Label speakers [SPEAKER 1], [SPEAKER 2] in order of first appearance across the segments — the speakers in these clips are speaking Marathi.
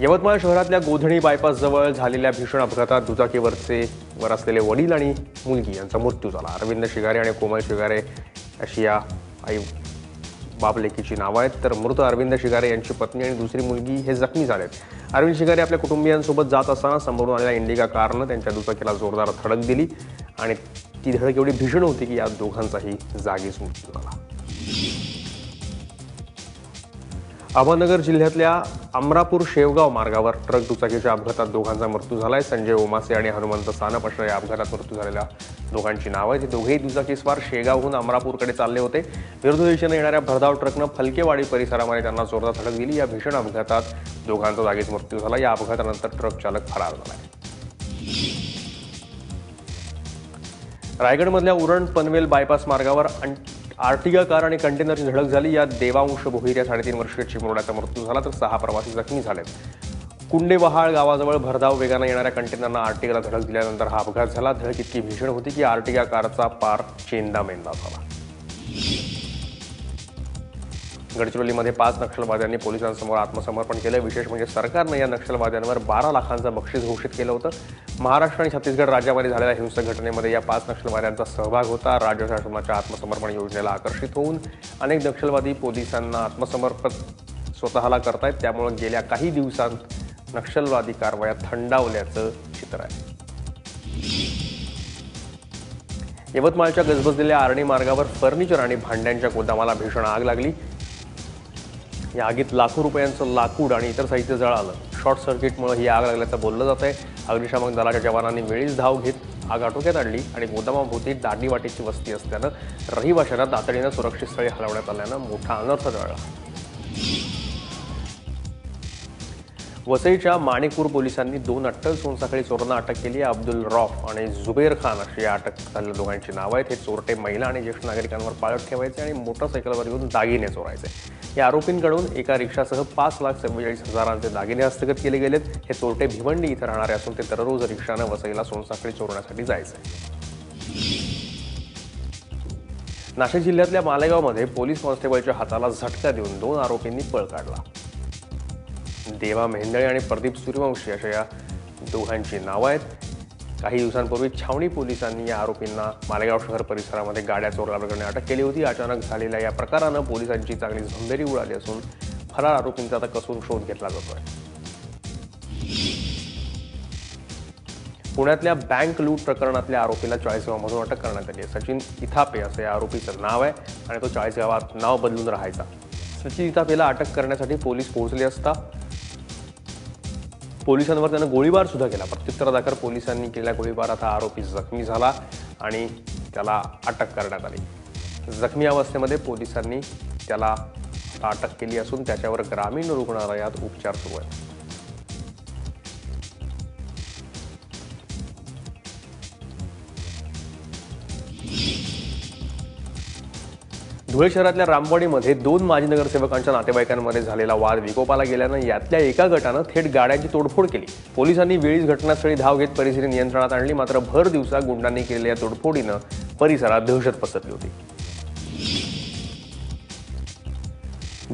[SPEAKER 1] यवतमाळ शहरातल्या गोधणी बायपास जवळ झालेल्या भीषण अपघातात दुचाकीवर असलेले वडील आणि मुलगी यांचा मृत्यू झाला। अरविंद शिगारे आणि कोमल शिगारे अशी या आई बाप लेकीची नावं आहेत। तर मृत अरविंद शिगारे यांची पत्नी आणि दुसरी मुलगी हे जखमी झालेत। अरविंद शिगारे आपल्या कुटुंबियांसोबत जात असताना समोरून आलेल्या इंडिका कारनं त्यांच्या दुचाकीला जोरदार धडक दिली आणि ती धडक एवढी भीषण होती की या दोघांचाही जागीच मृत्यू झाला। अहमदनगर जिल्ह्यातल्या अमरापूर शेवगाव मार्गावर ट्रक दुचाकीच्या अपघातात दोघांचा मृत्यू झालाय। संजय ओमासे आणि हनुमंत सानप अशा या अपघातात मृत्यू झालेल्या दोघांची नावं आहेत। हे दोघेही दुचाकीस्वार शेगावहून अमरापूरकडे चालले होते। विरुद्ध दिशेने येणाऱ्या भरधाव ट्रकनं फलकेवाडी परिसरामध्ये त्यांना जोरदार धडक दिली। या भीषण अपघातात दोघांचा जागीच मृत्यू झाला। या अपघातानंतर ट्रक चालक फरार झाला। रायगडमधल्या उरण पनवेल बायपास मार्गावर आर्टिगा कार आणि कंटेनरची धडक झाली। या देवांश भोईर या 3.5 वर्षीय चिमुरड्याचा मृत्यू झाला तर 6 प्रवासी जखमी झालेत। कुंडेवहाळ गावाजवळ भरधाव वेगाने येणाऱ्या कंटेनरनं आर्टिगाला धडक दिल्यानंतर हा अपघात झाला। धडक इतकी भीषण होती की आर्टिगा कारचा पार चेंदामेंदा झाला। गडचिरोलीमध्ये 5 नक्षलवाद्यांनी पोलिसांसमोर आत्मसमर्पण केलं। विशेष म्हणजे सरकारनं या नक्षलवाद्यांवर 12 लाखांचं बक्षीस घोषित केलं होतं। महाराष्ट्र आणि छत्तीसगड राज्यामध्ये झालेल्या हिंसक घटनेमध्ये या 5 नक्षलवाद्यांचा सहभाग होता। राज्य शासनाच्या आत्मसमर्पण योजनेला आकर्षित होऊन अनेक नक्षलवादी पोलिसांना आत्मसमर्पण स्वतःला करतायत। त्यामुळे गेल्या काही दिवसांत नक्षलवादी कारवाया थंडावल्याचं चित्र आहे। यवतमाळच्या गजबजलेल्या आर्णी मार्गावर फर्निचर आणि भांड्यांच्या गोदामाला भीषण आग लागली। या आगीत लाखो रुपयांचं लाकूड आणि इतर साहित्य जळालं। शॉर्ट सर्किटमुळे ही आग लागल्याचं बोललं जात आहे। अग्निशामक दलाच्या जवानांनी वेळीच धाव घेत आग आटोक्यात आणली आणि गोदामाभोवती दाढीवाटेची वस्ती असल्यानं रहिवाशांना तातडीनं सुरक्षित स्थळी हलवण्यात आल्यानं मोठा अनर्थ टळला। वसईच्या माणिकपूर पोलिसांनी 2 अट्टल सोनसाखळी चोरांना अटक केली आहे। अब्दुल रौफ आणि जुबेर खान अशी या अटक झालेल्या दोघांची नावं आहेत। हे चोरटे महिला आणि ज्येष्ठ नागरिकांवर पाळत ठेवायचे आणि मोटरसायकलवर येऊन दागिने चोरायचे। या आरोपींकडून एका रिक्षासह 5,44,000चे दागिने हस्तगत केले गेलेत। हे चोरटे भिवंडी इथं राहणारे असून ते दररोज रिक्षानं वसईला सोनसाखळी चोरण्यासाठी जायचे। नाशिक जिल्ह्यातल्या मालेगावमध्ये पोलीस कॉन्स्टेबलच्या हाताला झटका देऊन 2 आरोपींनी पळ काढला। देवा मेहेंदळे आणि प्रदीप सूर्यवंशी अशा या दोघांची नावं आहेत। काही दिवसांपूर्वी छावणी पोलिसांनी या आरोपींना मालेगाव शहर परिसरामध्ये गाड्या चोरल्याप्रकरणी अटक केली होती। अचानक झालेल्या या प्रकारानं पोलिसांची चांगली झंबेरी उडाली असून फरार आरोपींचा आता कसून शोध घेतला जातोय। पुण्यातल्या बँक लूट प्रकरणातल्या आरोपीला चाळीसगावमधून अटक करण्यात आली आहे। सचिन इथापे असं या आरोपीचं नाव आहे आणि तो चाळीसगावात नाव बदलून राहायचा। सचिन इथापेला अटक करण्यासाठी पोलीस पोहोचले असता पोलिसांवर त्यानं गोळीबार सुद्धा केला। प्रत्युत्तरादाखल पोलिसांनी केलेल्या गोळीबारात हा आरोपी जखमी झाला आणि त्याला अटक करण्यात आली। जखमी अवस्थेमध्ये पोलिसांनी त्याला अटक केली असून त्याच्यावर ग्रामीण रुग्णालयात उपचार सुरू आहेत। धुळे शहरातल्या रामवाडीमध्ये 2 माजी नगरसेवकांच्या नातेवाईकांमध्ये झालेला वाद विकोपाला गेल्यानं यातल्या एका गटानं थेट गाड्यांची तोडफोड केली। पोलिसांनी वेळीच घटनास्थळी धाव घेत परिस्थिती नियंत्रणात आणली। मात्र भर दिवसा गुंडांनी केलेल्या तोडफोडीनं परिसरात दहशत पसरली होती।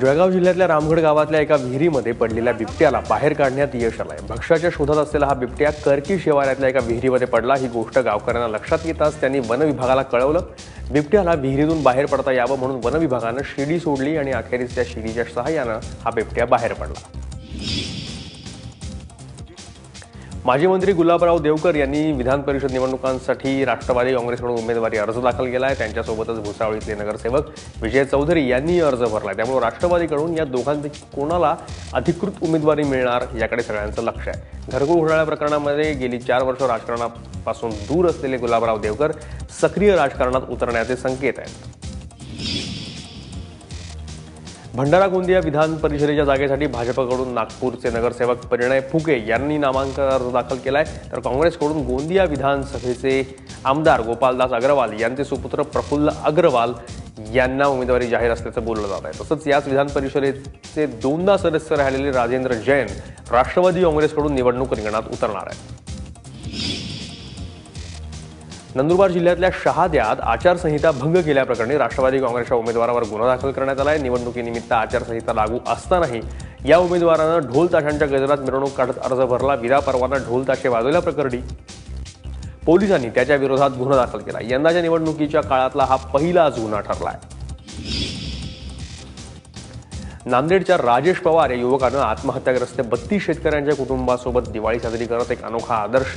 [SPEAKER 1] जळगाव जिल्ह्यातल्या रामगड गावातल्या एका विहिरीमध्ये पडलेल्या बिबट्याला बाहेर काढण्यात यश आलंय। भक्ष्याच्या शोधात असलेला हा बिबट्या करकी शिवारातल्या एका विहिरीमध्ये पडला। ही गोष्ट गावकऱ्यांना लक्षात येताच त्यांनी वन विभागाला कळवलं। बिबट्याला विहिरीतून बाहेर पडता यावं म्हणून वन विभागानं शिडी सोडली आणि अखेरीस त्या शिडीच्या सहाय्यानं हा बिबट्या बाहेर पडला। माजी मंत्री गुलाबराव देवकर यांनी विधान परिषद निवडणुकांसाठी राष्ट्रवादी काँग्रेसकडून उमेदवारी अर्ज दाखल केला आहे। त्यांच्यासोबतच भुसावळ इथले नगरसेवक विजय चौधरी यांनी अर्ज भरलाय। त्यामुळे राष्ट्रवादीकडून या दोघांपैकी कोणाला अधिकृत उमेदवारी मिळणार याकडे सगळ्यांचं लक्ष आहे। घरकुल घोटाळा प्रकरणामध्ये गेली 4 वर्ष राजकारणापासून दूर असलेले गुलाबराव देवकर सक्रिय राजकारणात उतरण्याचे संकेत आहेत। भंडारा गोंदिया विधान परिषदेच्या जागेसाठी भाजपकडून नागपूरचे नगरसेवक परिणय फुके यांनी नामांकन अर्ज दाखल केलाय। तर काँग्रेसकडून गोंदिया विधानसभेचे आमदार गोपालदास अग्रवाल यांचे सुपुत्र प्रफुल्ल अग्रवाल यांना उमेदवारी जाहीर असल्याचं बोललं जात आहे। तसंच याच विधान परिषदेचे 2दा सदस्य राहिलेले राजेंद्र जैन राष्ट्रवादी काँग्रेसकडून निवडणूक रिंगणात उतरणार आहेत। नंदुरबार जिल्ह्यातल्या शहाद्यात आचारसंहिता भंग केल्याप्रकरणी राष्ट्रवादी काँग्रेसच्या उमेदवारावर गुन्हा दाखल करण्यात आला आहे। निवडणुकीनिमित्त आचारसंहिता लागू असतानाही या उमेदवारानं ढोल ताशांच्या गजरात मिरवणूक काढत अर्ज भरला. विनापरवाना ढोल ताशे वाजवल्याप्रकरणी पोलिसांनी त्याच्या विरोधात गुन्हा दाखल केला. यंदाच्या निवडणुकीच्या काळातला हा पहिलाच गुन्हा ठरलाय. नांदेडच्या राजेश पवार या युवकानं आत्महत्याग्रस्त 32 शेतकऱ्यांच्या कुटुंबासोबत दिवाळी साजरी करत एक अनोखा आदर्श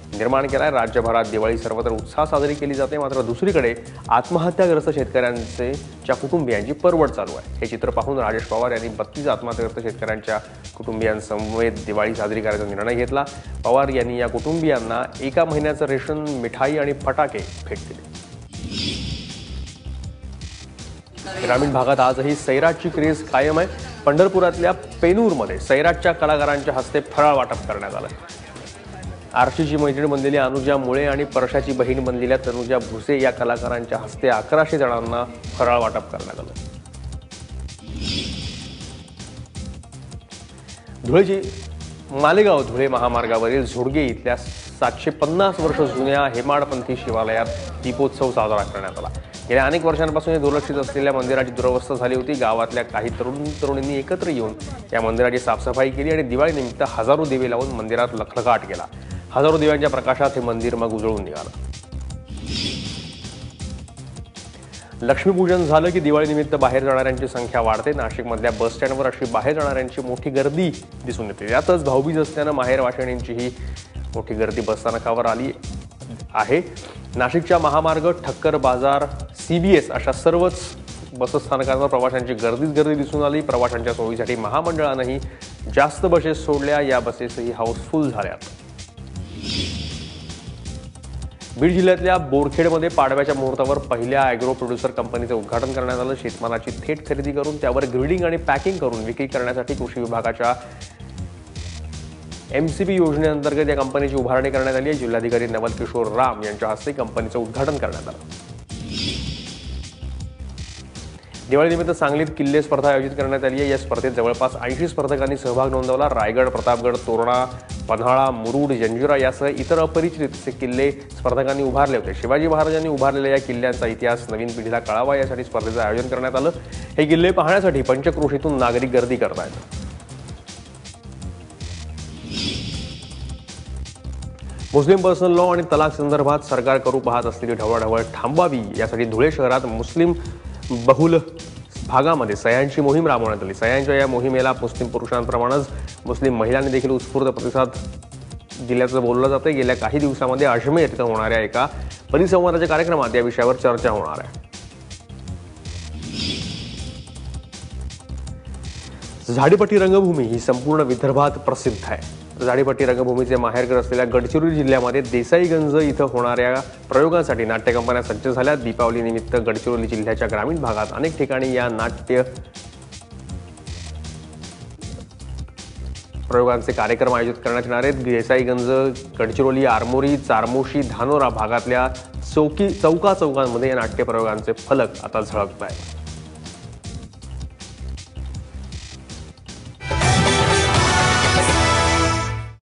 [SPEAKER 1] निर्माण केलाय. राज्यभरात दिवाळी सर्वत्र उत्साह साजरी केली जाते, मात्र दुसरीकडे आत्महत्याग्रस्त शेतकऱ्यांच्या कुटुंबियांची परवड चालू आहे. हे चित्र पाहून राजेश पवार यांनी 32 आत्महत्याग्रस्त शेतकऱ्यांच्या कुटुंबियांसमवेत दिवाळी साजरी करायचा निर्णय घेतला. पवार यांनी या कुटुंबियांना एका महिन्याचं रेशन, मिठाई आणि फटाके भेट दिले. ग्रामीण भागात आजही सैराटची क्रेज कायम आहे. पंढरपुरातल्या पेनूरमध्ये सैराटच्या कलाकारांच्या हस्ते फराळ वाटप करण्यात आलं. आरशीची मैत्रीण बनलेली अनुजा मुळे आणि परशाची बहीण बनलेल्या तनुजा भुसे या कलाकारांच्या हस्ते 1100 जणांना फराळ वाटप करण्यात आलं. धुळेची मालेगाव धुळे महामार्गावरील झोडगे इथल्या 750 वर्ष जुन्या हेमाडपंथी शिवालयात दीपोत्सव साजरा करण्यात आला. गेल्या अनेक वर्षांपासून हे दुर्लक्षित असलेल्या मंदिराची दुरवस्था झाली होती. गावातल्या काही तरुणींनी एकत्र येऊन या मंदिराची साफसफाई केली आणि दिवाळीनिमित्त हजारो दिवे लावून मंदिरात लखलखाट केला. हजारो दिव्यांच्या प्रकाशात हे मंदिर मग उजळून निघालं. लक्ष्मीपूजन झालं की दिवाळीनिमित्त बाहेर जाणाऱ्यांची संख्या वाढते. नाशिकमधल्या बस स्टँडवर अशी बाहेर जाणाऱ्यांची मोठी गर्दी दिसून येते. यातच भाऊबीज असल्यानं माहेर वाशिणींचीही मोठी गर्दी बसस्थानकावर आली आहे. नाशिकच्या महामार्ग, ठक्कर बाजार, CBS अशा सर्वच बसस्थानकांवर प्रवाशांची गर्दी दिसून आली. प्रवाशांच्या सोयीसाठी महामंडळानंही जास्त बसेस सोडल्या. या बसेसही हाऊसफुल झाल्या. बीड जिल्ह्यातल्या बोरखेडमध्ये पाडव्याच्या मुहूर्तावर पहिल्या ॲग्रो प्रोड्युसर कंपनीचं उद्घाटन करण्यात आलं. शेतमालाची थेट खरेदी करून त्यावर ग्रेडिंग आणि पॅकिंग करून विक्री करण्यासाठी कृषी विभागाच्या MCP योजनेअंतर्गत या कंपनीची उभारणी करण्यात आली आहे. जिल्हाधिकारी नवल किशोर राम यांच्या हस्ते कंपनीचं उद्घाटन करण्यात आलं. दिवाळीनिमित्त सांगलीत किल्ले स्पर्धा आयोजित करण्यात आली आहे. या स्पर्धेत जवळपास 80 स्पर्धकांनी सहभाग नोंदवला. रायगड, प्रतापगड, तोरणा, पन्हाळा, मुरुड, जंजिरा यासह इतर अपरिचित असे किल्ले स्पर्धकांनी उभारले होते. शिवाजी महाराजांनी उभारलेल्या या किल्ल्यांचा इतिहास नवीन पिढीला कळावा यासाठी स्पर्धेचं आयोजन करण्यात आलं. हे किल्ले पाहण्यासाठी पंचक्रोशीतून नागरिक गर्दी करतायत. मुस्लिम पर्सनल लॉ आणि तलाक संदर्भात सरकार करू पाहत असलेली ढवळाढवळ थांबवावी यासाठी धुळे शहरात मुस्लिम बहुल भागामध्ये सह्यांची मोहीम राबवण्यात आली. सह्यांच्या या मोहिमेला मुस्लिम पुरुषांप्रमाणेच मुस्लिम महिलांनी देखील उत्स्फूर्त प्रतिसाद दिल्याचं बोललं जातं. गेल्या काही दिवसांमध्ये अजमेर इथं होणाऱ्या एका परिसंवादाच्या कार्यक्रमात या विषयावर चर्चा होणार आहे. झाडीपट्टी रंगभूमी ही संपूर्ण विदर्भात प्रसिद्ध आहे. झाडीपट्टी रंगभूमीचे माहेरघर असलेल्या गडचिरोली जिल्ह्यामध्ये देसाईगंज इथं होणाऱ्या प्रयोगांसाठी नाट्य कंपन्या सज्ज झाल्या. दीपावलीनिमित्त गडचिरोली जिल्ह्याच्या ग्रामीण भागात अनेक ठिकाणी या नाट्य प्रयोगांचे कार्यक्रम आयोजित करण्यात येणार आहेत. देसाईगंज, गडचिरोली, आरमोरी, चारमोशी, धानोरा भागातल्या चौकांमध्ये या नाट्य प्रयोगांचे फलक आता झळकत आहेत.